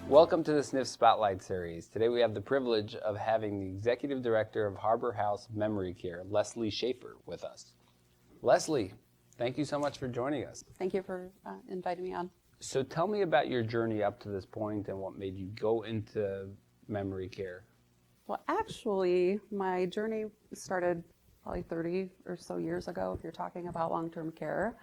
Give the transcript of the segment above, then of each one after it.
Welcome to the SNF Spotlight series. Today we have the privilege of having the Executive Director of Harbor House Memory Care, Leslee Shafer, with us. Leslee, thank you so much for joining us. Thank you for inviting me on. So tell me about your journey up to this point and what made you go into memory care. Well, actually, my journey started probably 30 or so years ago, if you're talking about long-term care.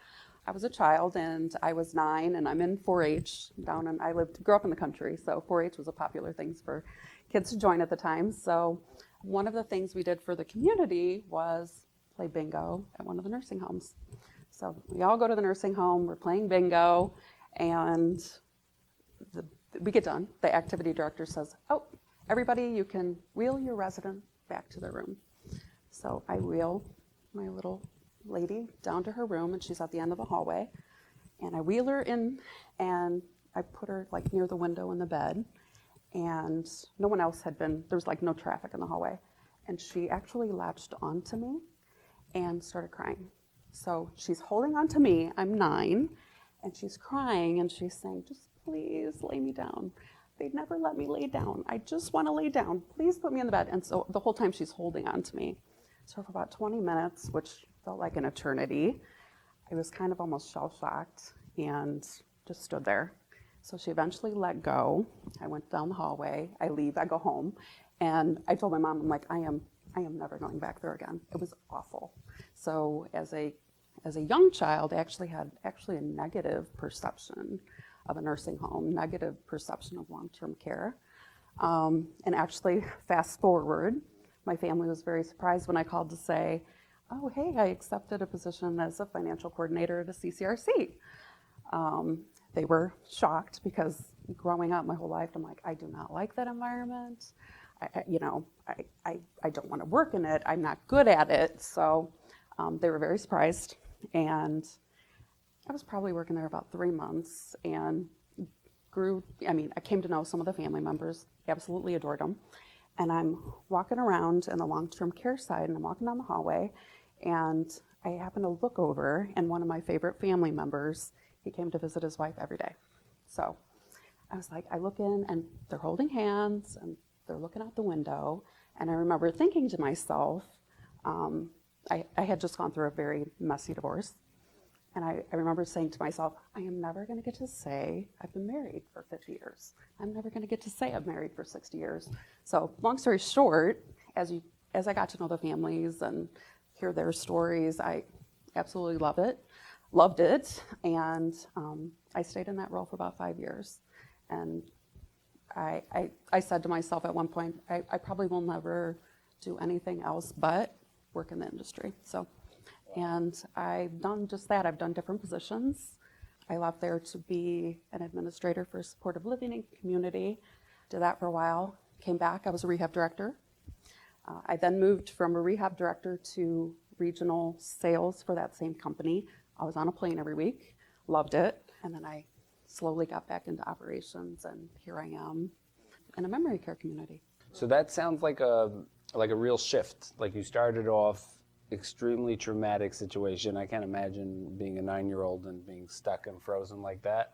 I was a child and I was 9 and I'm in 4-H down and grew up in the country, so 4-H was a popular thing for kids to join at the time. So one of the things we did for the community was play bingo at one of the nursing homes. So we all go to the nursing home, we're playing bingo, and we get done. The activity director says, "Oh, everybody, you can wheel your resident back to their room." So I wheel my little lady down to her room, and she's at the end of the hallway, and I wheel her in and I put her like near the window in the bed, and no one else had been, there was like no traffic in the hallway, and she actually latched onto me and started crying. So she's holding on to me, I'm 9, and she's crying and she's saying, "Just please lay me down. They'd never let me lay down. I just want to lay down. Please put me in the bed." And so the whole time she's holding on to me. So for about 20 minutes, which felt like an eternity, I was kind of almost shell-shocked and just stood there. So she eventually let go. I went down the hallway, I leave, I go home, and I told my mom, I'm like, I am never going back there again. It was awful. So as a young child, I actually had a negative perception of a nursing home, negative perception of long-term care. And actually, fast forward, my family was very surprised when I called to say, "Oh, hey, I accepted a position as a financial coordinator at a CCRC." They were shocked because growing up my whole life, I'm like, I do not like that environment. I don't want to work in it. I'm not good at it. So they were very surprised. And I was probably working there about 3 months and I came to know some of the family members, absolutely adored them. And I'm walking around in the long-term care side, and I'm walking down the hallway, and I happen to look over, and one of my favorite family members, he came to visit his wife every day. So I was like, I look in, and they're holding hands, and they're looking out the window, and I remember thinking to myself, I had just gone through a very messy divorce, and I remember saying to myself, I am never going to get to say I've been married for 50 years. I'm never going to get to say I've married for 60 years. So long story short, as I got to know the families and hear their stories, I absolutely loved it. And I stayed in that role for about 5 years. And I said to myself at one point, I probably will never do anything else but work in the industry. And I've done just that. I've done different positions. I left there to be an administrator for supportive living and community. Did that for a while. Came back. I was a rehab director. I then moved from a rehab director to regional sales for that same company. I was on a plane every week. Loved it. And then I slowly got back into operations, and here I am in a memory care community. So that sounds like a real shift. Like you started off extremely traumatic situation. I can't imagine being a 9-year-old and being stuck and frozen like that.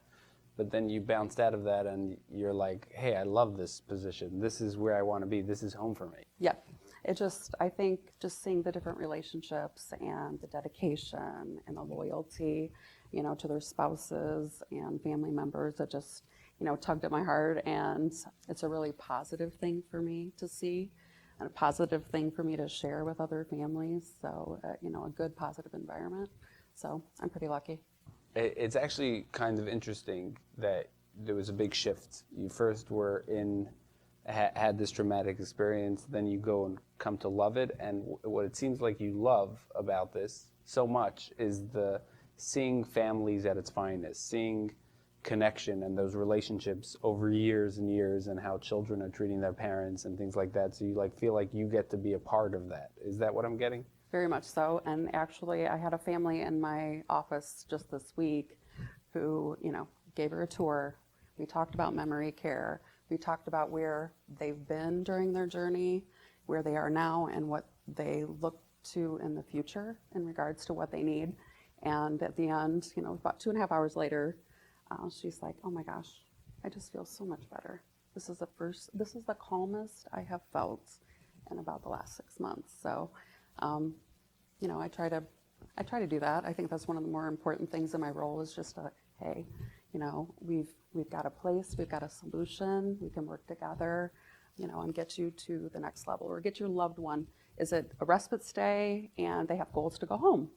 But then you bounced out of that and you're like, hey, I love this position. This is where I want to be. This is home for me. Yep. I think just seeing the different relationships and the dedication and the loyalty, to their spouses and family members, it just, tugged at my heart. And it's a really positive thing for me to see, and a positive thing for me to share with other families. So, a good, positive environment. So I'm pretty lucky. It's actually kind of interesting that there was a big shift. You first were had this traumatic experience, then you go and come to love it. And what it seems like you love about this so much is seeing families at its finest, seeing connection and those relationships over years and years, and how children are treating their parents and things like that. So you feel like you get to be a part of that. Is that what I'm getting? Very much so. And actually, I had a family in my office just this week who, gave her a tour. We talked about memory care. We talked about where they've been during their journey, where they are now, and what they look to in the future in regards to what they need. And at the end, about 2.5 hours later, she's like, "Oh my gosh, I just feel so much better. This is the calmest I have felt in about the last 6 months. So, I try to do that. I think that's one of the more important things in my role is just hey, we've got a place, we've got a solution, we can work together, and get you to the next level or get your loved one. Is it a respite stay and they have goals to go home?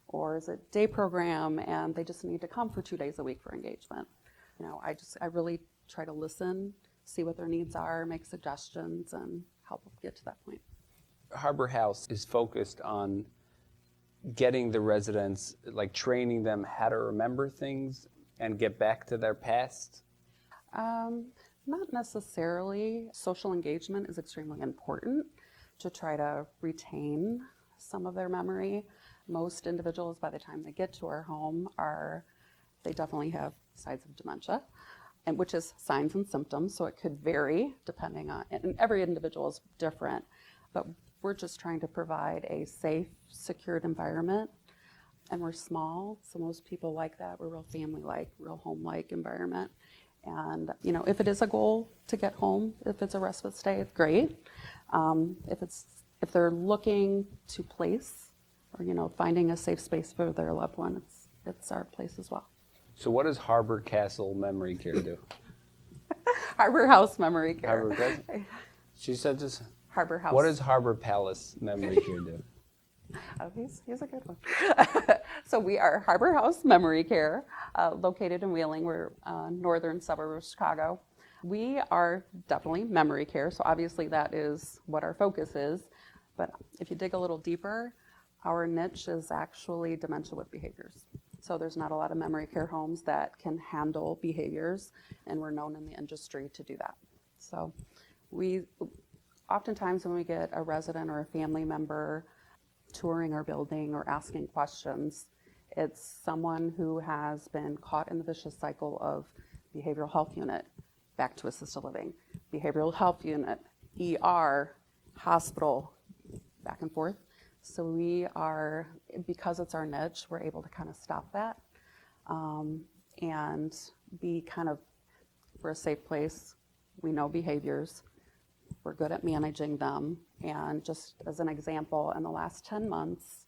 Or is it day program and they just need to come for 2 days a week for engagement? I really try to listen, see what their needs are, make suggestions, and help them get to that point. Harbor House is focused on getting the residents, like training them how to remember things and get back to their past? Not necessarily. Social engagement is extremely important to try to retain some of their memory. Most individuals, by the time they get to our home, they definitely have signs of dementia, and which is signs and symptoms, so it could vary depending on, and every individual is different, but we're just trying to provide a safe, secured environment, and we're small, so most people like that. We're real family-like, real home-like environment, and if it is a goal to get home, if it's a respite stay, it's great. If they're looking to place, or finding a safe space for their loved one, it's our place as well. So what does Harbor Castle Memory Care do? Harbor House Memory Care. Harbor Castle? She said just... Harbor House. What does Harbor Palace Memory Care do? Oh, he's a good one. So we are Harbor House Memory Care, located in Wheeling. We're northern suburb of Chicago. We are definitely memory care, so obviously that is what our focus is. But if you dig a little deeper, our niche is actually dementia with behaviors. So there's not a lot of memory care homes that can handle behaviors, and we're known in the industry to do that. So oftentimes when we get a resident or a family member touring our building or asking questions, it's someone who has been caught in the vicious cycle of behavioral health unit, back to assisted living, behavioral health unit, ER, hospital, back and forth. So because it's our niche, we're able to kind of stop that and be we're a safe place. We know behaviors. We're good at managing them. And just as an example, in the last 10 months,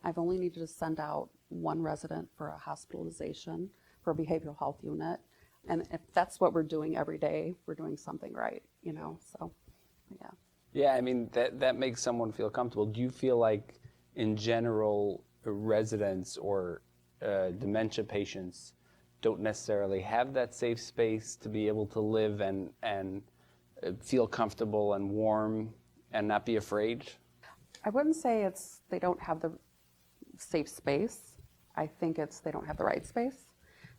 I've only needed to send out one resident for a hospitalization for a behavioral health unit. And if that's what we're doing every day, we're doing something right, so yeah. Yeah, I mean, that makes someone feel comfortable. Do you feel like, in general, residents or dementia patients don't necessarily have that safe space to be able to live and feel comfortable and warm and not be afraid? I wouldn't say they don't have the safe space. I think they don't have the right space.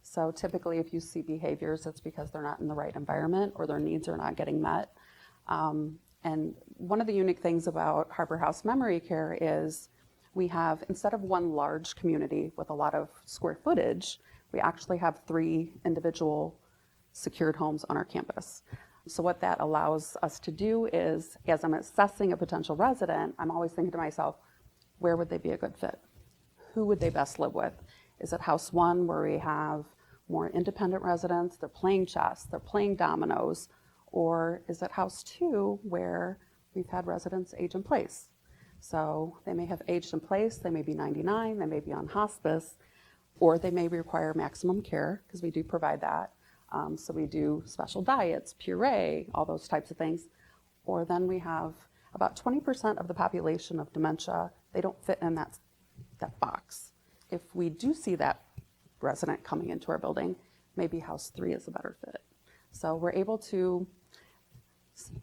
So typically if you see behaviors, it's because they're not in the right environment or their needs are not getting met. And one of the unique things about Harbor House Memory Care is we have, instead of one large community with a lot of square footage, we actually have 3 individual secured homes on our campus. So what that allows us to do is, as I'm assessing a potential resident, I'm always thinking to myself, where would they be a good fit? Who would they best live with? Is it house 1 where we have more independent residents, they're playing chess, they're playing dominoes, or is it house 2 where we've had residents age in place? So they may have aged in place, they may be 99, they may be on hospice, or they may require maximum care, because we do provide that. So we do special diets, puree, all those types of things. Or then we have about 20% of the population of dementia, they don't fit in that box. If we do see that resident coming into our building, maybe house 3 is a better fit. So we're able to,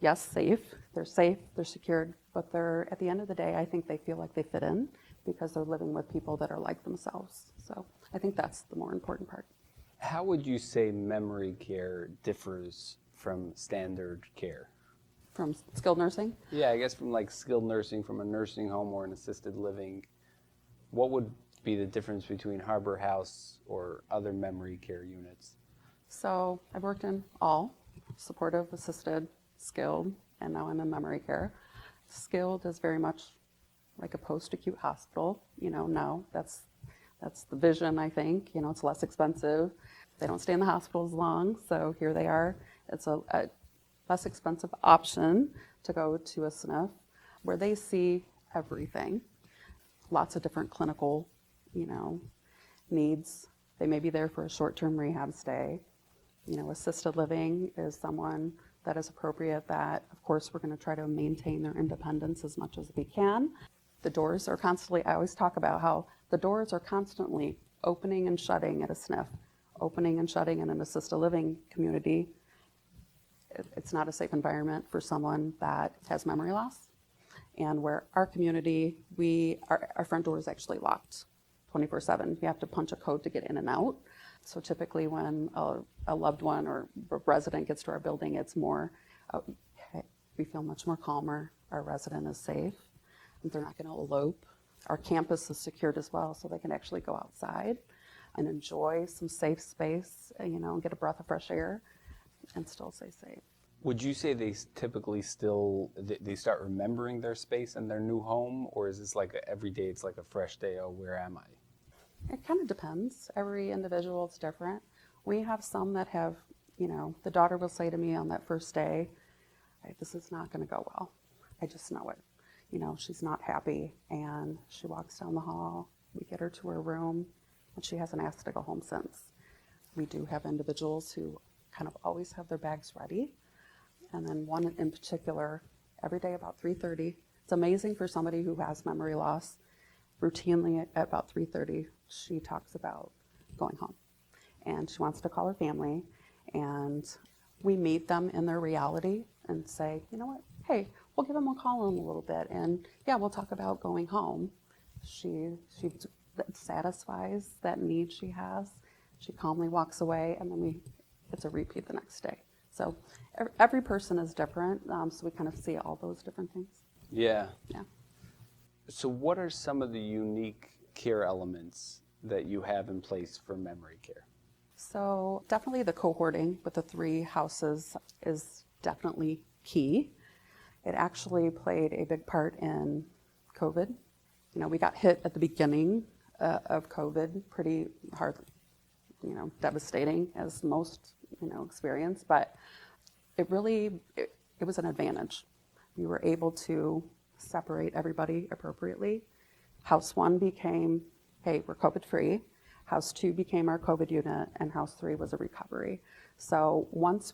yes, they're safe, they're secured, but at the end of the day, I think they feel like they fit in because they're living with people that are like themselves. So I think that's the more important part. How would you say memory care differs from standard care? From skilled nursing? Yeah, I guess from like skilled nursing, from a nursing home or an assisted living. What would be the difference between Harbor House or other memory care units? So I've worked in all, supportive, assisted, skilled, and now I'm in memory care. Skilled is very much like a post-acute hospital. Now that's the vision, I think. It's less expensive. They don't stay in the hospital as long, so here they are. It's a less expensive option to go to a SNF where they see everything. Lots of different clinical, needs. They may be there for a short-term rehab stay. Assisted living is someone that is appropriate that, of course, we're going to try to maintain their independence as much as we can. The doors are constantly, I always talk about how the doors are constantly opening and shutting at a SNF, opening and shutting in an assisted living community. It's not a safe environment for someone that has memory loss. And where our community, our front door is actually locked 24/7. You have to punch a code to get in and out. So typically when a loved one or a resident gets to our building, it's more, we feel much more calmer. Our resident is safe. They're not going to elope. Our campus is secured as well, so they can actually go outside and enjoy some safe space, and get a breath of fresh air and still stay safe. Would you say they typically they start remembering their space and their new home, or is this like every day it's like a fresh day, oh, where am I? It kind of depends. Every individual is different. We have some that have, the daughter will say to me on that first day, this is not going to go well. I just know it. She's not happy, and she walks down the hall. We get her to her room, and she hasn't asked to go home since. We do have individuals who kind of always have their bags ready, and then one in particular, every day about 3:30. It's amazing for somebody who has memory loss. Routinely at about 3:30, she talks about going home, and she wants to call her family, and we meet them in their reality and say, you know what, hey, we'll give them a call in a little bit, and yeah, we'll talk about going home. She satisfies that need she has. She calmly walks away, and then it's a repeat the next day. So every person is different, so we kind of see all those different things. Yeah. Yeah. So what are some of the unique care elements that you have in place for memory care? So definitely the cohorting with the 3 houses is definitely key. It actually played a big part in COVID. We got hit at the beginning of COVID pretty hard, devastating as most, experience, but it was an advantage. We were able to separate everybody appropriately. House 1 became, hey, we're COVID free. House 2 became our COVID unit, and House 3 was a recovery. So once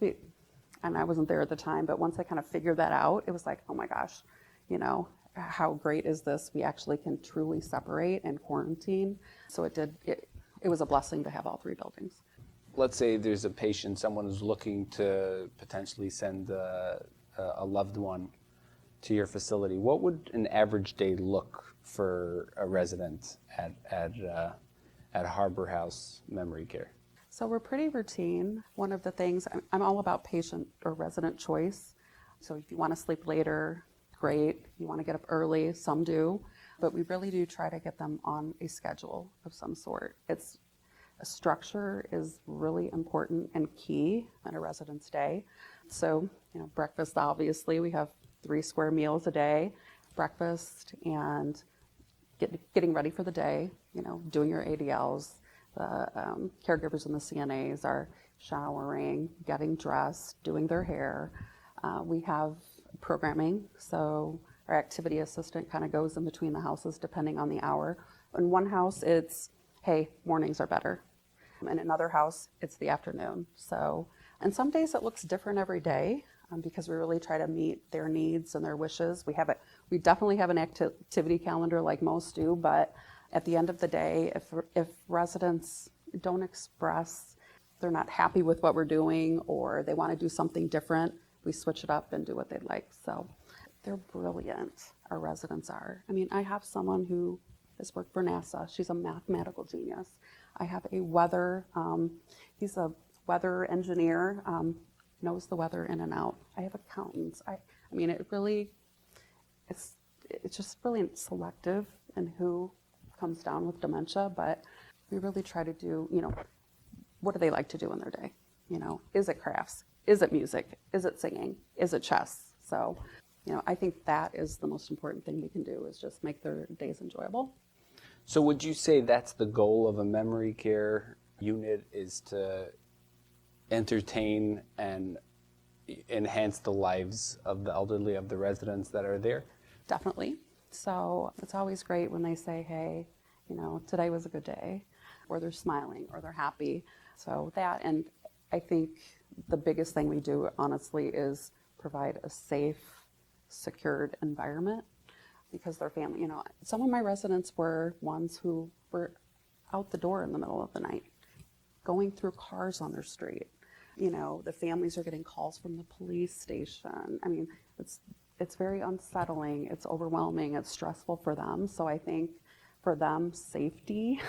and I wasn't there at the time, but once I kind of figured that out, it was like, oh my gosh, how great is this? We actually can truly separate and quarantine. So it was a blessing to have all 3 buildings. Let's say there's a patient, someone who's looking to potentially send a loved one to your facility. What would an average day look for a resident at Harbor House Memory Care? So we're pretty routine. One of the things, I'm all about patient or resident choice. So if you want to sleep later, great. You want to get up early, some do. But we really do try to get them on a schedule of some sort. A structure is really important and key in a resident's day. So, breakfast, obviously, we have 3 square meals a day, breakfast and getting ready for the day, doing your ADLs. The caregivers and the CNAs are showering, getting dressed, doing their hair. We have programming, so our activity assistant kind of goes in between the houses depending on the hour. In one house, it's, hey, mornings are better. In another house, it's the afternoon. So, and some days it looks different every day because we really try to meet their needs and their wishes. We definitely have an activity calendar like most do, but at the end of the day, if residents don't express they're not happy with what we're doing or they want to do something different, we switch it up and do what they'd like. So they're brilliant, our residents are. I have someone who has worked for NASA. She's a mathematical genius. I have a he's a weather engineer, knows the weather in and out. I have accountants. It's just really selective in who comes down with dementia, but we really try to do, what do they like to do in their day? Is it crafts? Is it music? Is it singing? Is it chess? So, I think that is the most important thing we can do is just make their days enjoyable. So would you say that's the goal of a memory care unit is to entertain and enhance the lives of the elderly, of the residents that are there? Definitely. So it's always great when they say, hey, today was a good day, or they're smiling, or they're happy. So that, and I think the biggest thing we do, honestly, is provide a safe, secured environment, because their family, some of my residents were ones who were out the door in the middle of the night, going through cars on their street. The families are getting calls from the police station. I mean, it's very unsettling, it's overwhelming, it's stressful for them. So I think for them, safety,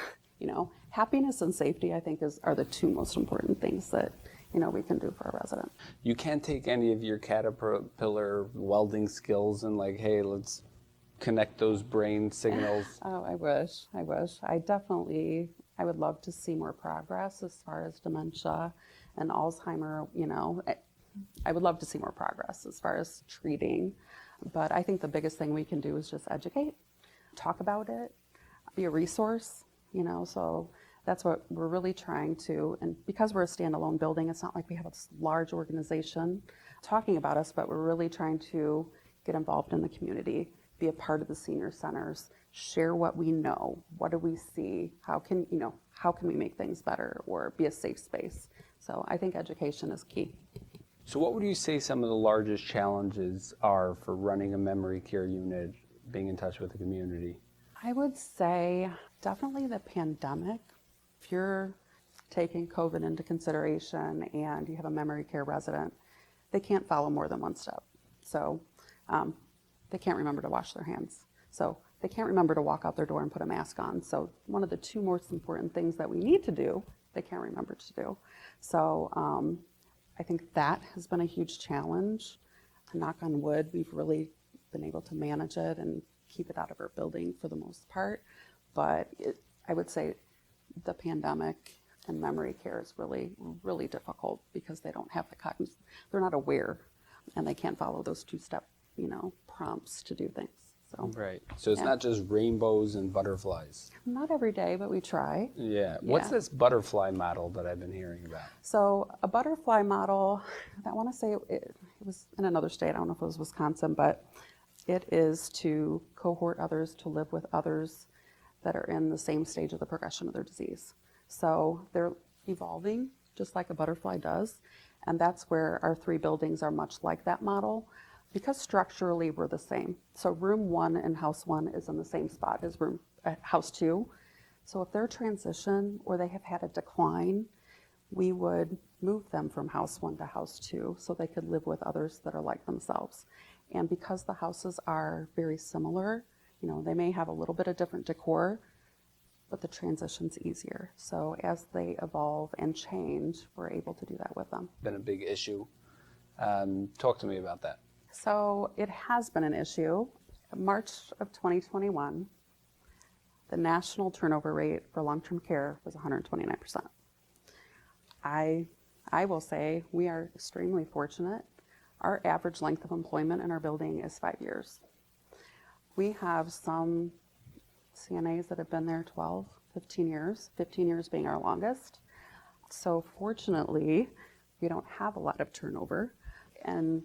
happiness and safety, I think are the two most important things that, we can do for a resident. You can't take any of your Caterpillar welding skills and hey, let's connect those brain signals. Oh, I wish. I would love to see more progress as far as dementia and Alzheimer, I would love to see more progress as far as treating, but I think the biggest thing we can do is just educate, talk about it, be a resource, so that's what we're really trying to, and because we're a standalone building, it's not like we have a large organization talking about us, but we're really trying to get involved in the community, be a part of the senior centers, share what we know, what do we see, how can we make things better, or be a safe space. So I think education is key. So what would you say some of the largest challenges are for running a memory care unit, being in touch with the community? I would say definitely the pandemic. If you're taking COVID into consideration and you have a memory care resident, they can't follow more than one step. So they can't remember to wash their hands. So they can't remember to walk out their door and put a mask on. So one of the two most important things that we need to do, they can't remember to do. So I think that has been a huge challenge. Knock on wood, we've really been able to manage it and keep it out of our building for the most part. But I would say the pandemic and memory care is really, really difficult because they don't have the cognition, they're not aware, and they can't follow those two-step, prompts to do things. So, right. So it's not just rainbows and butterflies. Not every day, but we try. Yeah. What's this butterfly model that I've been hearing about? So a butterfly model, I want to say it was in another state. I don't know if it was Wisconsin, but it is to cohort others, to live with others that are in the same stage of the progression of their disease. So they're evolving just like a butterfly does. And that's where our 3 buildings are much like that model, because structurally we're the same. So room 1 in house 1 is in the same spot as house 2. So if they're transition or they have had a decline, we would move them from house 1 to house 2 so they could live with others that are like themselves. And because the houses are very similar, they may have a little bit of different decor, but the transition's easier. So as they evolve and change, we're able to do that with them. Been a big issue. Talk to me about that. So it has been an issue. March of 2021, the national turnover rate for long-term care was 129%. I will say we are extremely fortunate. Our average length of employment in our building is 5 years. We have some CNAs that have been there 12, 15 years, 15 years being our longest. So fortunately, we don't have a lot of turnover, and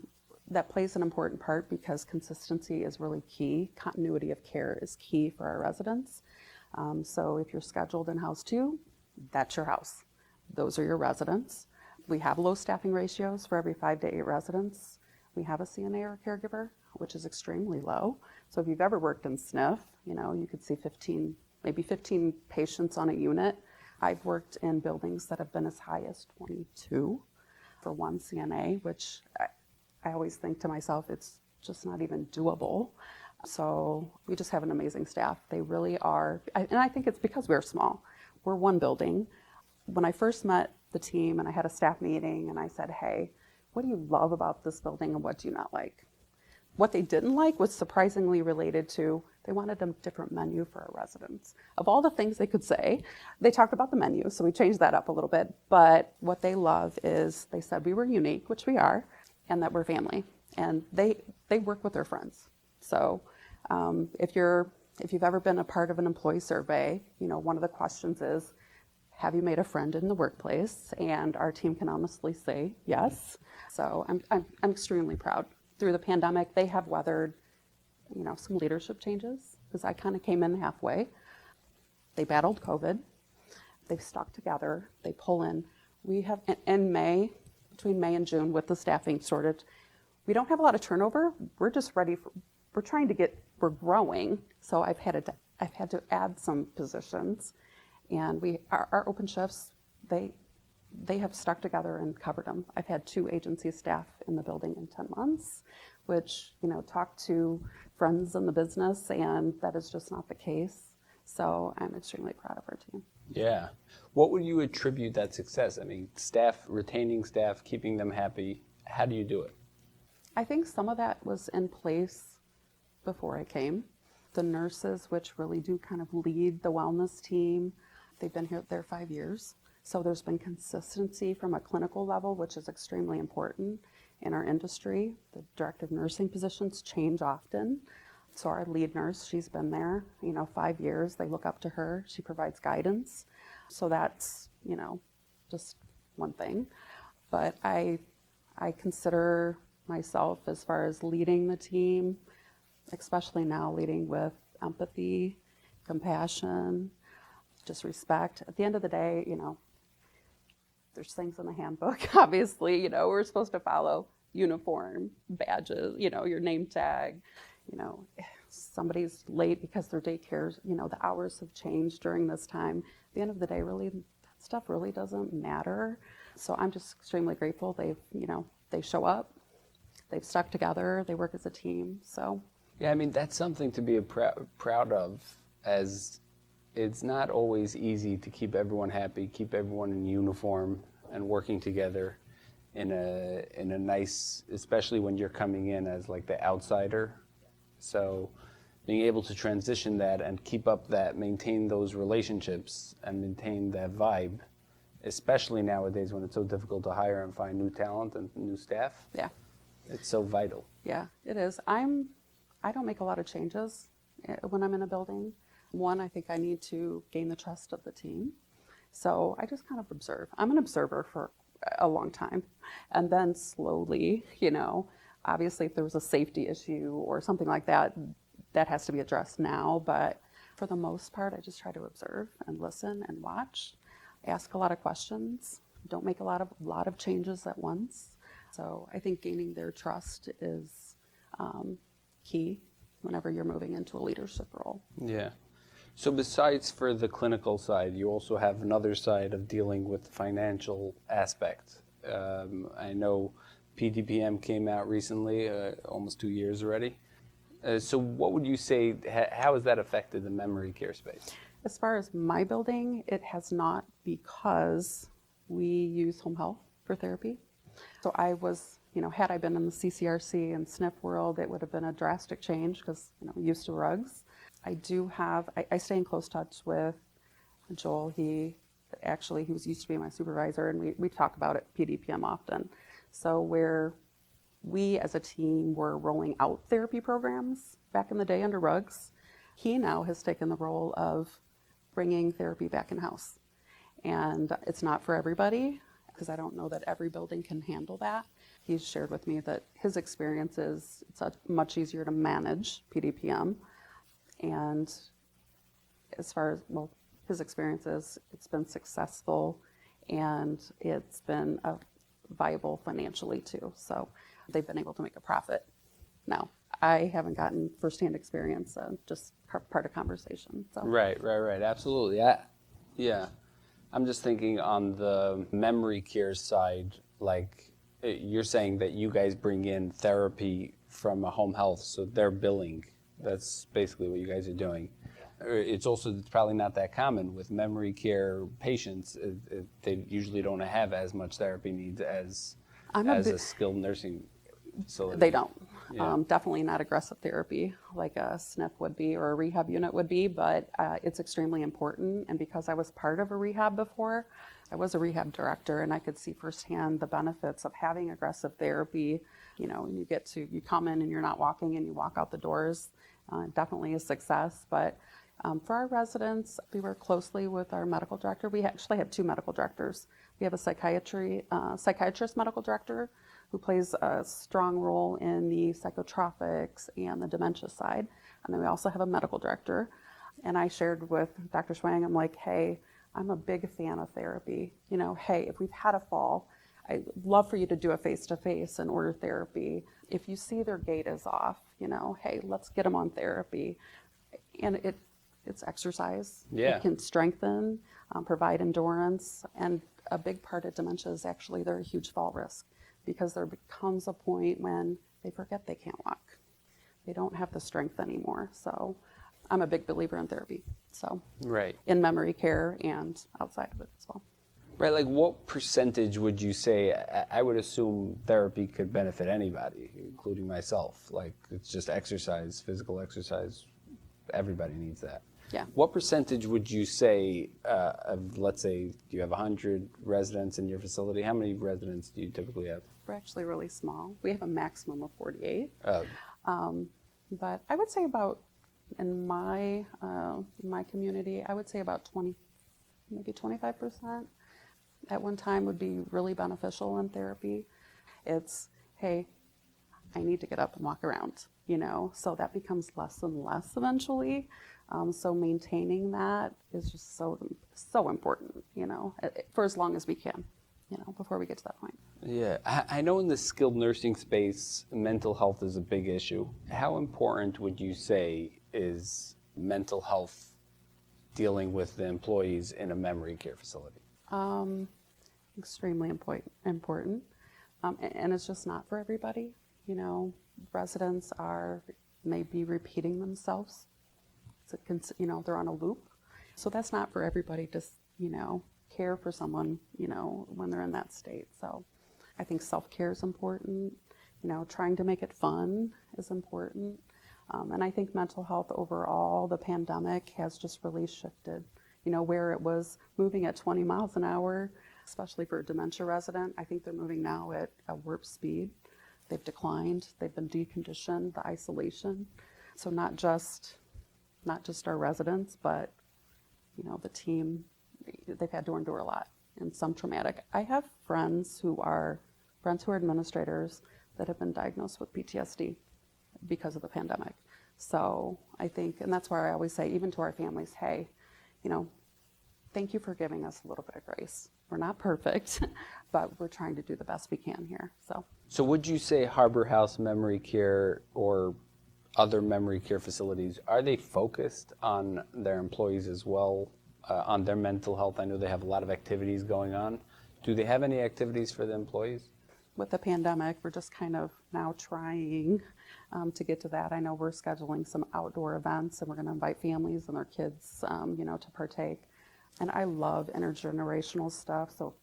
that plays an important part because consistency is really key. Continuity of care is key for our residents. So if you're scheduled in house 2, that's your house. Those are your residents. We have low staffing ratios. For every 5 to 8 residents, we have a CNA or caregiver, which is extremely low. So if you've ever worked in SNF, you could see 15 patients on a unit. I've worked in buildings that have been as high as 22 for one CNA, which I always think to myself, it's just not even doable. So we just have an amazing staff. They really are, and I think it's because we're small. We're one building. When I first met the team and I had a staff meeting and I said, hey, what do you love about this building and what do you not like? What they didn't like was surprisingly related to, they wanted a different menu for our residents. Of all the things they could say, they talked about the menu, so we changed that up a little bit. But what they love is, they said we were unique, which we are, and that we're family. And they work with their friends. So if you've ever been a part of an employee survey, one of the questions is, have you made a friend in the workplace? And our team can honestly say yes. So I'm extremely proud. Through the pandemic, they have weathered, some leadership changes, because I kind of came in halfway. They battled COVID. They've stuck together. They pull in. We have, in May, between May and June, with the staffing shortage, we don't have a lot of turnover. We're just ready for, we're growing. So I've had to add some positions. And our open shifts, they have stuck together and covered them. I've had 2 agency staff in the building in 10 months, which, talk to friends in the business, and that is just not the case. So I'm extremely proud of our team. Yeah. What would you attribute that success? I mean, retaining staff, keeping them happy. How do you do it? I think some of that was in place before I came. The nurses, which really do kind of lead the wellness team, they've been there 5 years. So there's been consistency from a clinical level, which is extremely important in our industry. The director of nursing positions change often. So our lead nurse, she's been there, 5 years. They look up to her. She provides guidance. So that's, just one thing. But I consider myself, as far as leading the team, especially now leading with empathy, compassion, just respect. At the end of the day, there's things in the handbook, obviously, we're supposed to follow uniform, badges, your name tag, somebody's late because their daycare's, the hours have changed during this time. At the end of the day, really, that stuff really doesn't matter. So I'm just extremely grateful. They show up, they've stuck together, they work as a team, so. Yeah, I mean, that's something to be proud of, as it's not always easy to keep everyone happy, keep everyone in uniform and working together in a nice, especially when you're coming in as like the outsider. So being able to transition that and keep up that, maintain those relationships and maintain that vibe, especially nowadays when it's so difficult to hire and find new talent and new staff. Yeah. It's so vital. Yeah, it is. I don't make a lot of changes when I'm in a building. One, I think I need to gain the trust of the team. So I just kind of observe. I'm an observer for a long time. And then slowly, obviously if there was a safety issue or something like that, that has to be addressed now. But for the most part, I just try to observe and listen and watch, ask a lot of questions, don't make a lot of changes at once. So I think gaining their trust is key whenever you're moving into a leadership role. Yeah. So besides for the clinical side, you also have another side of dealing with the financial aspect. I know PDPM came out recently, almost 2 years already. So what would you say, how has that affected the memory care space? As far as my building, it has not, because we use home health for therapy. So I was, had I been in the CCRC and SNF world, it would have been a drastic change because, used to rugs. I stay in close touch with Joel. He used to be my supervisor, and we talk about it PDPM often. So where we as a team were rolling out therapy programs back in the day under rugs, he now has taken the role of bringing therapy back in-house. And it's not for everybody, because I don't know that every building can handle that. He's shared with me that his experience is it's much easier to manage PDPM. And as far as, his experience is, it's been successful and it's been viable financially too. So they've been able to make a profit. Now, I haven't gotten firsthand experience, just part of conversation. So. Right, absolutely. Yeah. I'm just thinking on the memory care side, like you're saying that you guys bring in therapy from a home health, so they're billing. That's basically what you guys are doing. It's probably not that common with memory care patients. They usually don't have as much therapy needs as a skilled nursing facility. They don't. Yeah. Definitely not aggressive therapy like a SNF would be or a rehab unit would be, but it's extremely important. And because I was part of a rehab before, I was a rehab director, and I could see firsthand the benefits of having aggressive therapy. You come in and you're not walking and you walk out the doors. Definitely a success, but For our residents, we work closely with our medical director. We actually have 2 medical directors. We have a psychiatrist medical director who plays a strong role in the psychotropics and the dementia side. And then we also have a medical director. And I shared with Dr. Schwang, I'm like, hey, I'm a big fan of therapy. You know, hey, if we've had a fall, I'd love for you to do a face-to-face and order therapy. If you see their gait is off, you know, hey, let's get them on therapy. And it's exercise. Yeah. It can strengthen, provide endurance. And a big part of dementia is actually they're a huge fall risk, because there becomes a point when they forget they can't walk. They don't have the strength anymore. So I'm a big believer in therapy. So Right. in memory care and outside of it as well. Right, like what percentage would you say, I would assume therapy could benefit anybody, including myself. Like it's just exercise, physical exercise, everybody needs that. Yeah. What percentage would you say of, let's say, do you have 100 residents in your facility? How many residents do you typically have? We're actually really small. We have a maximum of 48. Uh, But I would say about, in my community, I would say about 20, maybe 25% at one time would be really beneficial in therapy. It's, hey, I need to get up and walk around, you know, so that becomes less and less eventually. So maintaining that is just so important, you know, for as long as we can, you know, before we get to that point. Yeah, I know in the skilled nursing space, mental health is a big issue. How important would you say is mental health dealing with the employees in a memory care facility? Extremely important. And it's just not for everybody. You know, residents may be repeating themselves. You know, they're on a loop. So that's not for everybody to, you know, care for someone, you know, when they're in that state. So I think self-care is important. You know, trying to make it fun is important. And I think mental health overall, the pandemic has just really shifted. You know, where it was moving at 20 miles an hour, especially for a dementia resident, I think they're moving now at a warp speed. They've declined, they've been deconditioned, the isolation. So not just our residents, but, you know, the team, they've had to endure a lot and some traumatic. I have friends who are administrators that have been diagnosed with PTSD because of the pandemic. So I think, and that's why I always say, even to our families, hey, you know, thank you for giving us a little bit of grace. We're not perfect, but we're trying to do the best we can here. So would you say Harbor House Memory Care or other memory care facilities, are they focused on their employees as well, on their mental health? I know they have a lot of activities going on. Do they have any activities for the employees? with the pandemic, we're just kind of now trying to get to that. I know we're scheduling some outdoor events, and we're going to invite families and their kids, to partake. And I love intergenerational stuff. So,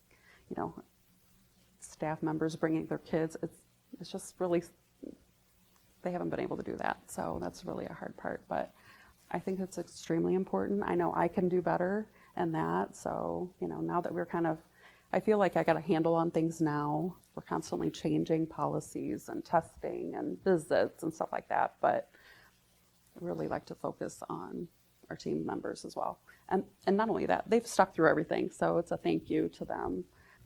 staff members bringing their kids, it's just really, they haven't been able to do that. So that's really a hard part. But I think it's extremely important. I know I can do better in that. So, now that we're I feel like I got a handle on things now. We're constantly changing policies and testing and visits and stuff like that. But I really like to focus on our team members as well. And not only that, they've stuck through everything. So it's a thank you to them.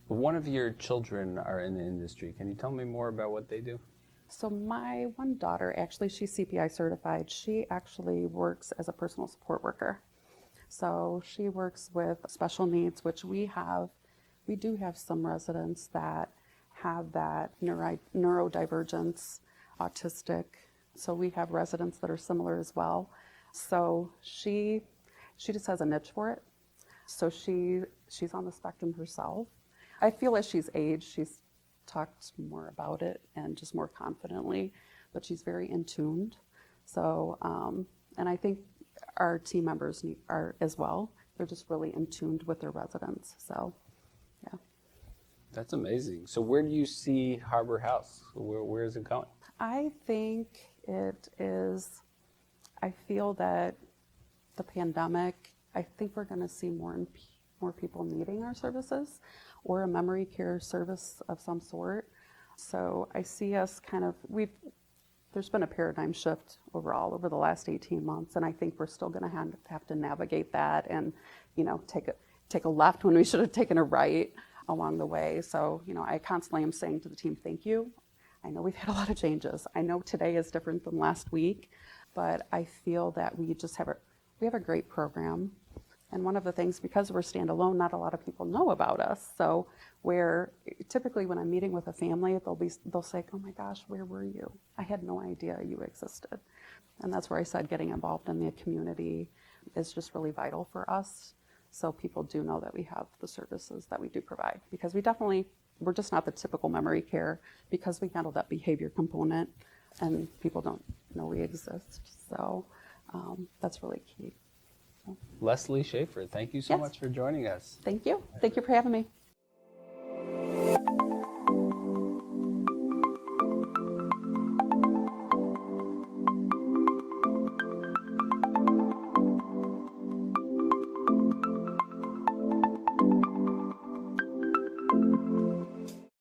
One of your children are in the industry. Can you tell me more about what they do? So my one daughter, actually, she's CPI certified. She actually works as a personal support worker. So she works with special needs, which we do have some residents that have that neurodivergence, autistic. So we have residents that are similar as well. So she just has a niche for it. So she's on the spectrum herself. I feel as she's aged, she's talked more about it and just more confidently, but she's very in tuned. So, and I think our team members are as well. They're just really in tuned with their residents. So, yeah. That's amazing. So where do you see Harbor House? Where is it going? I think it is, I feel that the pandemic, I think we're going to see more people needing our services or a memory care service of some sort. So I see us the there's been a paradigm shift overall over the last 18 months, and I think we're still going to have to navigate that and, take a left when we should have taken a right along the way. So, I constantly am saying to the team, thank you. I know we've had a lot of changes. I know today is different than last week, but I feel that we have a great program. And one of the things, because we're standalone, not a lot of people know about us. So where typically when I'm meeting with a family, they'll say, oh my gosh, where were you? I had no idea you existed. And that's where I said getting involved in the community is just really vital for us. So people do know that we have the services that we do provide, because we're just not the typical memory care, because we handle that behavior component and people don't know we exist. So that's really key. Leslee Shafer, thank you so Yes. much for joining us. Thank you. Thank you for having me.